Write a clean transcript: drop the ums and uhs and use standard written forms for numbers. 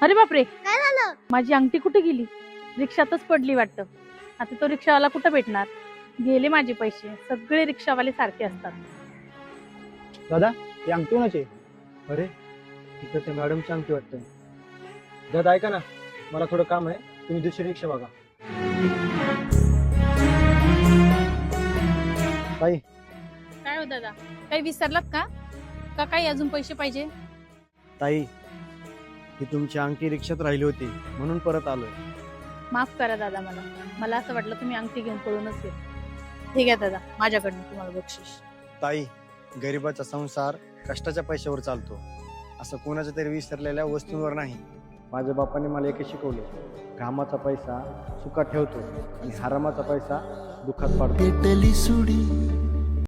अरे बापरे, काय झालं? माझी अंगठी कुठे गेली? रिक्षातच पडली वाटतं. आता तो रिक्षावाला कुठं भेटणार? गेले माझे पैसे. सगळे रिक्षावाले सारखे असतात. दादा ती अंगठी कोणाची? अरे तिथं ते मॅडमची अंगठी वाटतं. दादा ऐका ना, मला थोडं काम आहे, तुम्ही दुसरी रिक्षा बघा. ताई काय हो दादा, काही विसरलात का? का काही अजून पैसे पाहिजे? ताई ही तुमची अंगठी रिक्षात राहिली होती म्हणून परत आलोय. माफ करा दादा, मला असं वाटलं तुम्ही अंगठी घेऊन पळूनच गेले. ठीक आहे दादा, माझ्याकडनं तुम्हाला बक्षीस. ताई गरिबाचा संसार कष्टाच्या पैशावर चालतो, असं कोणाच्या तरी विसरलेल्या वस्तूंवर नाही. माझ्या बापाने मला एक शिकवलं, कामाचा पैसा सुखात ठेवतो आणि हरामाचा पैसा दुःखात पाडतो. पेटली सुडी